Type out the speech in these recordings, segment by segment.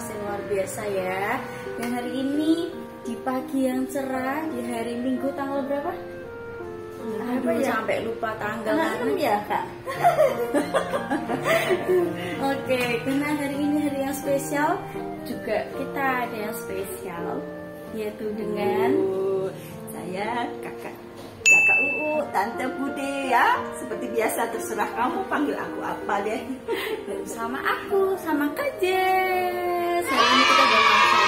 masih luar biasa ya. Dan hari ini di pagi yang cerah, di hari Minggu tanggal berapa? Aduh, ya? Sampai lupa tanggal ya Kak. Oke, karena hari ini hari yang spesial, juga kita ada yang spesial, yaitu dengan saya kakak UU, Tante Bude ya. Seperti biasa terserah kamu panggil aku apa deh. Sama aku, sama Kak Jess. Hari ini kita bakal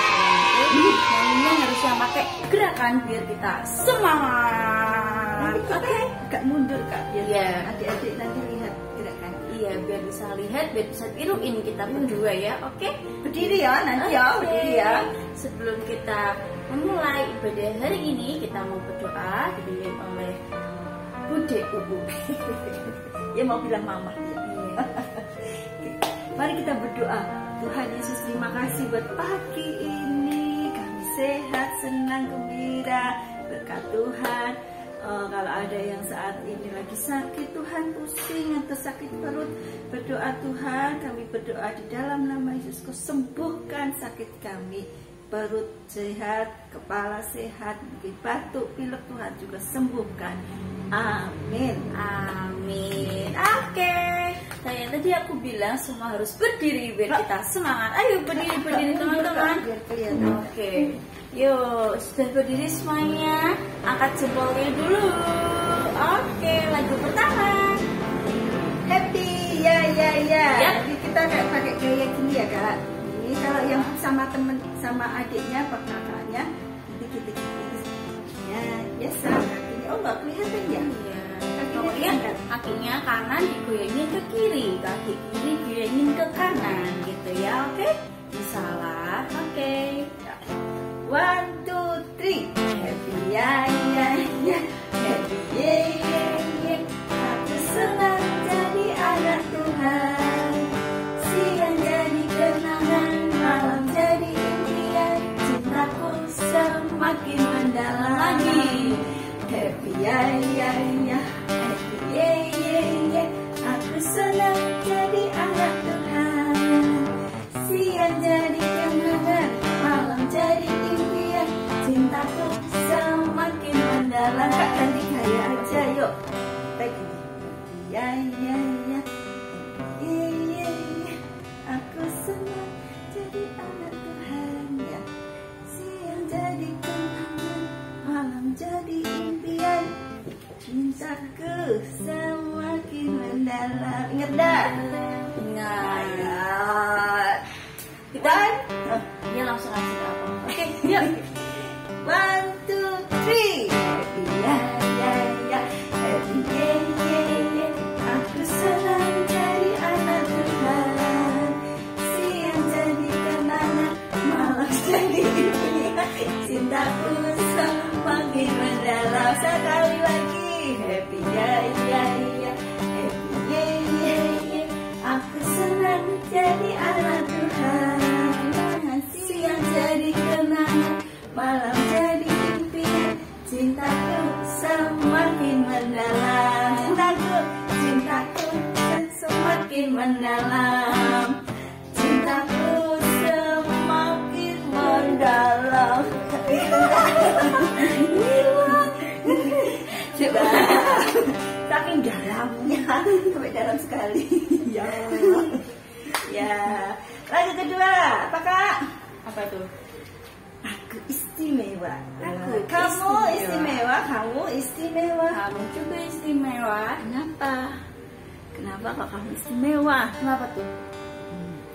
nyanyinya harus yang pakai gerakan biar kita semangat. Oke, agak mundur Kak. Biar Iya. adik-adik nanti lihat gerakan. Iya, biar bisa lihat, biar bisa tiruin kita berdua ya. Oke? Berdiri ya nanti ya, berdiri ya. Sebelum kita memulai ibadah hari ini, kita mau berdoa dipimpin oleh Bude UU. Ya mau bilang mama. Mari kita berdoa. Tuhan Yesus, terima kasih buat pagi ini. Kami sehat, senang, gembira. Berkat Tuhan. Kalau ada yang saat ini lagi sakit, Tuhan pusing atau sakit perut, berdoa Tuhan, kami berdoa di dalam nama Yesus, Kau sembuhkan sakit kami. Perut sehat, kepala sehat, mungkin batuk, pilek, Tuhan juga sembuhkan. Amin. Amin. Oke. Kayak tadi aku bilang semua harus berdiri biar kita semangat. Ayo berdiri teman-teman. Biar kelihatan. Oke. Yuk, sudah berdiri semuanya. Angkat jempolnya dulu. Oke, lagu pertama. Happy, ya. Ya. Jadi kita kayak pakai gaya gini ya Kak. Ini kalau yang sama temen, sama adiknya, apa kakaknya, gitu. Ya, biasa kakinya. Oh nggak kelihatan ya? Iya. Pokoknya kakinya kanan digoyangin ke kiri, kaki kiri digoyangin ke kanan, gitu ya. Oke? Bisa lah. Oke. 1, 2, 3. Happy, ya. Happy, yeah. Aku senang jadi anak Tuhan. Siang jadi kenangan, malam jadi impian. Cintaku semakin mendalam lagi. Happy, ya. Happy, yeah. Aku senang jadi anak Tuhan. Siang jadi kenangan, malam jadi impian. Cintaku semakin mendalam. Kak, ganti gaya aja yuk. Lagi. Ya. Aku senang jadi anak Tuhan ya. Siang jadi kenangan, malam jadi impian. Cintaku semakin mendalam. Ingat dah? Ingat. Kita dia langsung ngasih ke aku. Oke, yuk. 1, 2, 3. Ya. Happy, yeah. Aku senang jadi anak Tuhan. Siang jadi kenangan, malam jadi impian. Cintaku semakin mendalam. Sekali lagi. Happy, ya. Happy, yeah. Aku senang jadi anak Tuhan. Siang jadi kenangan, malam jadi impian. Cintaku semakin mendalam. Cintaku semakin mendalam. Cintaku semakin mendalam. Coba. Saking dalamnya, sampai dalam sekali. Ya. Lagu kedua, apa Kak? Apa tuh? Aku istimewa. Kamu istimewa. Kamu istimewa. Kamu juga istimewa. Kenapa kok kamu istimewa? Kenapa tuh?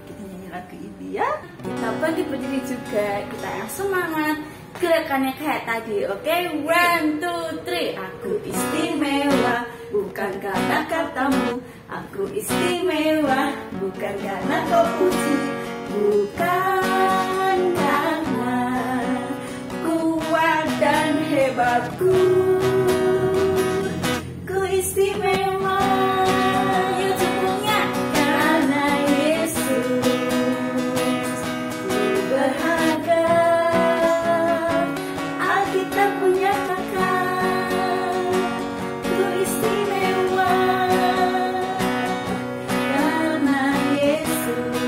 Kita nyanyi lagu ini ya. Kita berdiri juga. Kita yang semangat. Gerakannya kayak tadi, oke? 1, 2, 3. Aku istimewa, bukan karena katamu. Aku istimewa, bukan karena kau puji. Bukan karena kuat dan hebatku. Ku istimewa. Yuk cepetnya. Karena Yesus ku berharga. Alkitab menyatakan ku istimewa. Karena Yesus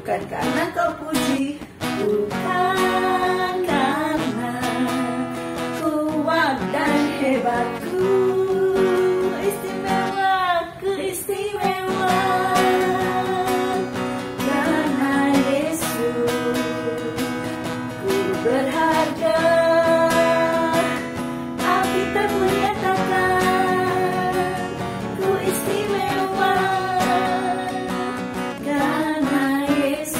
bukan karena kau puji, bukan karena kuat dan hebatku. Istimewa, ku istimewa karena Yesus. Ku berharga, Alkitab menyatakan ku istimewa karena Yesus.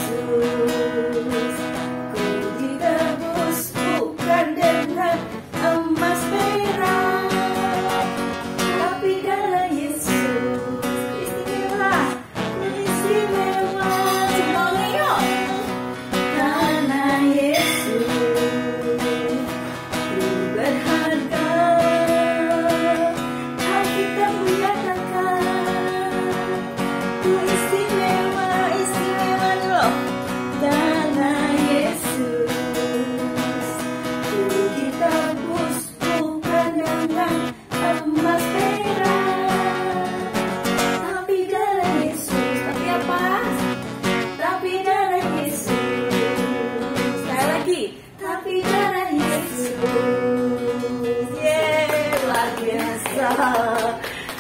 Ku ditebus bukan dengan emas perak, tapi darah Yesus. Ku istimewa, ku istimewa. Semuanya yuk. Karena Yesus ku berharga, Alkitab menyatakan ku istimewa, istimewa loh. Karena Yesus ku ditebus bukan dengan emas perak, tapi darah Yesus. Tapi apa? Tapi darah Yesus. Sekali lagi, tapi darah Yesus. Yeay, luar biasa.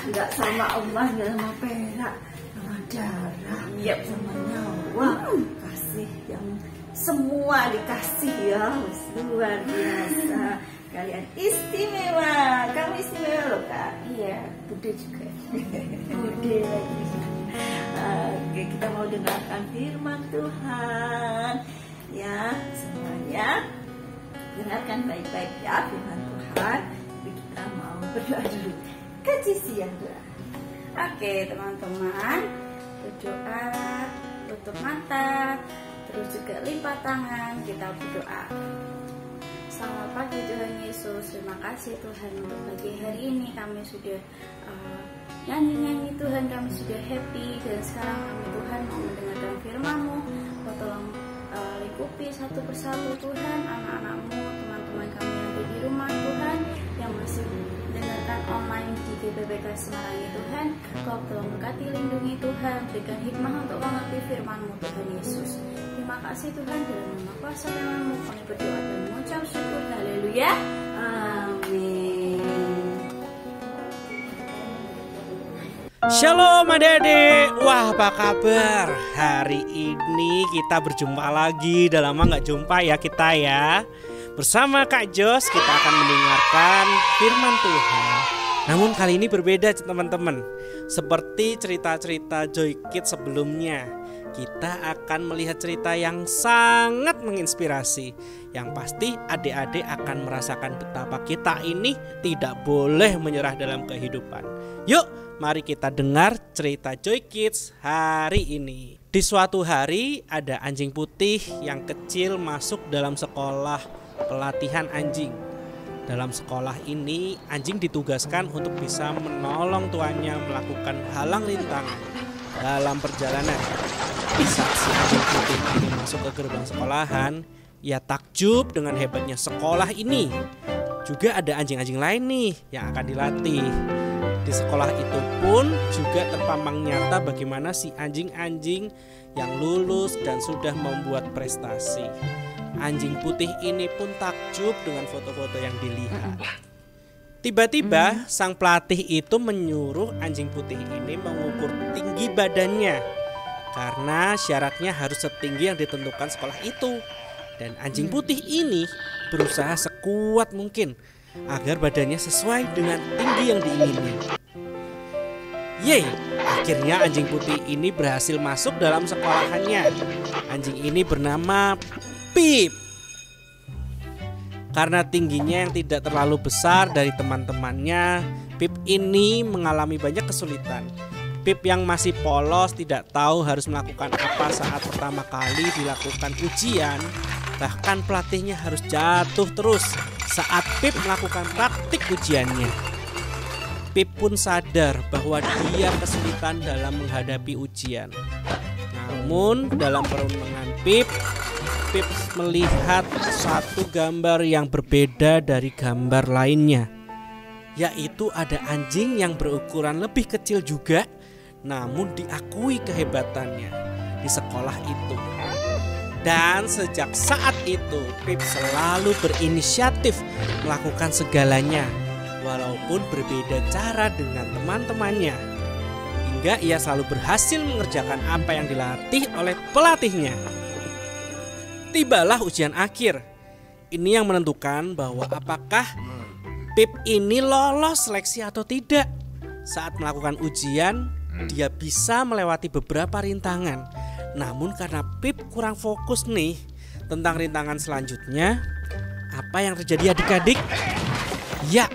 Nggak sama emas, nggak sama perak, sama darah, Yep. sama nyawa. Kasih yang semua dikasih ya. Luar biasa. Kalian istimewa. Kamu istimewa loh, Kak. Iya, Bude juga. Bude lagi. Oke, kita mau dengarkan firman Tuhan. Ya, semuanya dengarkan baik-baik ya firman Tuhan. Tapi kita mau berdoa dulu. Kaji siang doa. Oke teman-teman, berdoa, tutup mata, terus juga lipat tangan, kita berdoa. Selamat pagi Tuhan Yesus, terima kasih Tuhan untuk pagi hari ini kami sudah nyanyi-nyanyi Tuhan, kami sudah happy. Dan sekarang kami Tuhan mau mendengarkan firman-Mu. Kau tolong lingkupi satu persatu Tuhan, anak-anak-Mu, teman-teman kami yang ada di rumah Tuhan, yang masih mendengarkan online di GBBK Semarang ya Tuhan. Kau tolong berkati, lindungi Tuhan, berikan hikmah untuk mengerti firman-Mu Tuhan Yesus. Terima kasih Tuhan, dalam nama kuasa firman-Mu kami berdoa dan mengucap syukur. Haleluya. Amin. Shalom adik-adik, wah apa kabar? Hari ini kita berjumpa lagi, udah lama gak jumpa ya kita ya. Bersama Kak Jos kita akan mendengarkan firman Tuhan. Namun kali ini berbeda teman-teman. Seperti cerita-cerita Joy Kids sebelumnya, kita akan melihat cerita yang sangat menginspirasi. Yang pasti adik-adik akan merasakan betapa kita ini tidak boleh menyerah dalam kehidupan. Yuk, mari kita dengar cerita Joy Kids hari ini. Di suatu hari ada anjing putih yang kecil masuk dalam sekolah pelatihan anjing. Dalam sekolah ini anjing ditugaskan untuk bisa menolong tuannya melakukan halang rintangan dalam perjalanan. Di saat si anjing putih ini masuk ke gerbang sekolahan, ia takjub dengan hebatnya sekolah ini. Juga ada anjing-anjing lain nih yang akan dilatih. Di sekolah itu pun juga terpampang nyata bagaimana si anjing-anjing yang lulus dan sudah membuat prestasi. Anjing putih ini pun takjub dengan foto-foto yang dilihat. Tiba-tiba sang pelatih itu menyuruh anjing putih ini mengukur tinggi badannya, karena syaratnya harus setinggi yang ditentukan sekolah itu. Dan anjing putih ini berusaha sekuat mungkin agar badannya sesuai dengan tinggi yang diinginkan. Yeay, akhirnya anjing putih ini berhasil masuk dalam sekolahannya. Anjing ini bernama Pip. Karena tingginya yang tidak terlalu besar dari teman-temannya, Pip ini mengalami banyak kesulitan. Pip yang masih polos tidak tahu harus melakukan apa saat pertama kali dilakukan ujian. Bahkan pelatihnya harus jatuh terus saat Pip melakukan praktik ujiannya. Pip pun sadar bahwa dia kesulitan dalam menghadapi ujian. Namun dalam perenungan Pip melihat satu gambar yang berbeda dari gambar lainnya, yaitu ada anjing yang berukuran lebih kecil juga, namun diakui kehebatannya. di sekolah itu. Dan sejak saat itu Pip selalu berinisiatif melakukan segalanya, walaupun berbeda cara dengan teman-temannya. Hingga ia selalu berhasil mengerjakan apa yang dilatih oleh pelatihnya. Tibalah ujian akhir. Ini yang menentukan bahwa apakah Pip ini lolos seleksi atau tidak. Saat melakukan ujian, dia bisa melewati beberapa rintangan. Namun karena Pip kurang fokus nih tentang rintangan selanjutnya, apa yang terjadi adik-adik? Ya,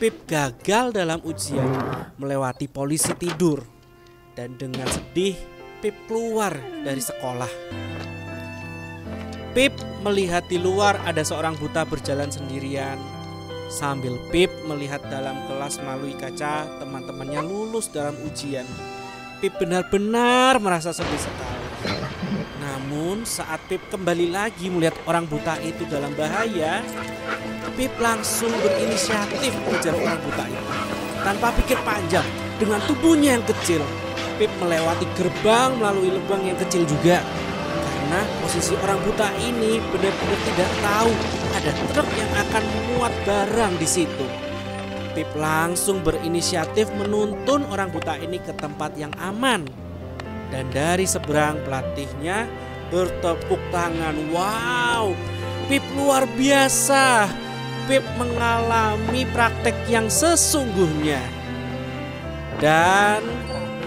Pip gagal dalam ujian melewati polisi tidur. Dan dengan sedih, Pip keluar dari sekolah. Pip melihat di luar ada seorang buta berjalan sendirian. Sambil Pip melihat dalam kelas melalui kaca teman-temannya lulus dalam ujian, Pip benar-benar merasa sedih sekali. Namun saat Pip kembali lagi melihat orang buta itu dalam bahaya, Pip langsung berinisiatif mengejar orang buta itu. Tanpa pikir panjang, dengan tubuhnya yang kecil, Pip melewati gerbang melalui lubang yang kecil juga. Karena posisi orang buta ini benar-benar tidak tahu ada truk yang akan memuat barang di situ. Pip langsung berinisiatif menuntun orang buta ini ke tempat yang aman. Dan dari seberang pelatihnya bertepuk tangan. Wow, Pip luar biasa. Pip mengalami praktek yang sesungguhnya. Dan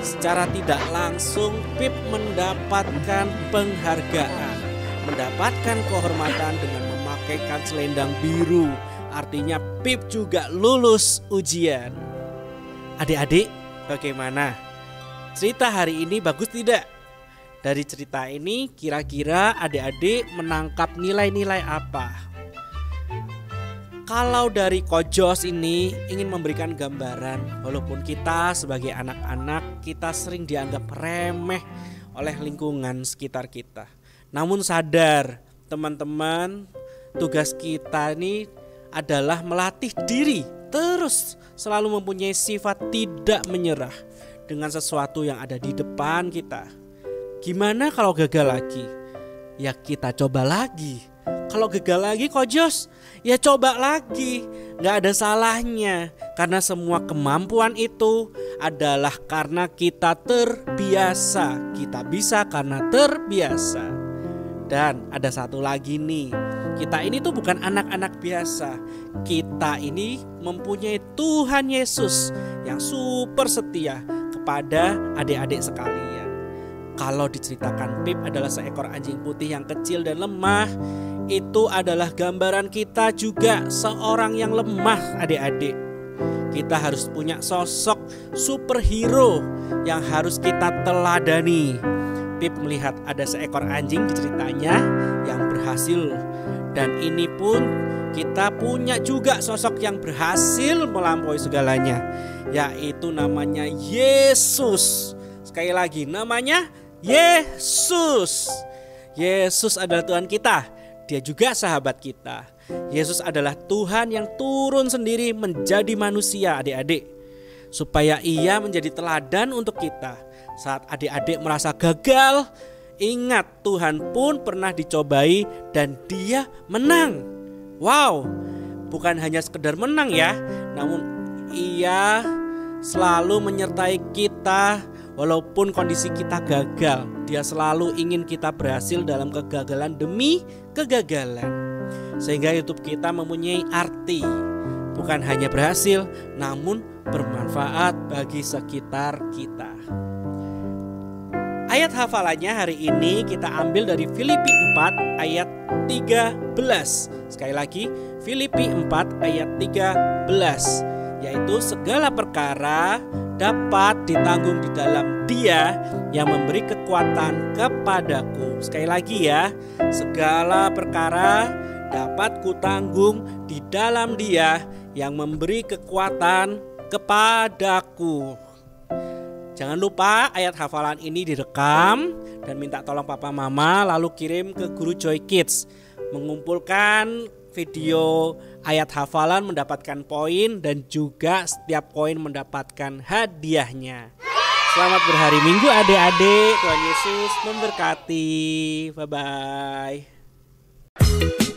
secara tidak langsung Pip mendapatkan penghargaan, mendapatkan kehormatan dengan memakaikan selendang biru. Artinya Pip juga lulus ujian. Adik-adik, bagaimana? Cerita hari ini bagus tidak? Dari cerita ini kira-kira adik-adik menangkap nilai-nilai apa? Kalau dari Ko Jos ini ingin memberikan gambaran, walaupun kita sebagai anak-anak kita sering dianggap remeh oleh lingkungan sekitar kita. Namun sadar teman-teman, tugas kita ini adalah melatih diri terus selalu mempunyai sifat tidak menyerah dengan sesuatu yang ada di depan kita. Gimana kalau gagal lagi? Ya kita coba lagi. Kalau gagal lagi Ko Jos, ya coba lagi. Gak ada salahnya. Karena semua kemampuan itu adalah karena kita terbiasa. Kita bisa karena terbiasa. Dan ada satu lagi nih. Kita ini tuh bukan anak-anak biasa. Kita ini mempunyai Tuhan Yesus yang super setia kepada adik-adik sekalian. Kalau diceritakan Pip adalah seekor anjing putih yang kecil dan lemah, itu adalah gambaran kita juga seorang yang lemah adik-adik. Kita harus punya sosok superhero yang harus kita teladani. Pip melihat ada seekor anjing di ceritanya yang berhasil. Dan ini pun kita punya juga sosok yang berhasil melampaui segalanya, yaitu namanya Yesus. Sekali lagi namanya Yesus. Yesus adalah Tuhan kita. Dia juga sahabat kita. Yesus adalah Tuhan yang turun sendiri menjadi manusia adik-adik, supaya ia menjadi teladan untuk kita. Saat adik-adik merasa gagal, ingat Tuhan pun pernah dicobai dan dia menang. Wow, bukan hanya sekedar menang ya, namun ia selalu menyertai kita walaupun kondisi kita gagal. Dia selalu ingin kita berhasil dalam kegagalan demi kegagalan. Sehingga hidup kita mempunyai arti. Bukan hanya berhasil, namun bermanfaat bagi sekitar kita. Ayat hafalannya hari ini kita ambil dari Filipi 4 ayat 13. Sekali lagi, Filipi 4 ayat 13. Yaitu segala perkara dapat ditanggung di dalam Dia yang memberi kekuatan kepadaku. Sekali lagi ya, segala perkara dapat kutanggung di dalam Dia yang memberi kekuatan kepadaku. Jangan lupa ayat hafalan ini direkam dan minta tolong papa mama lalu kirim ke guru Joy Kids. Mengumpulkan video ayat hafalan mendapatkan poin dan juga setiap poin mendapatkan hadiahnya. Selamat berhari Minggu adik-adik. Tuhan Yesus memberkati. Bye-bye.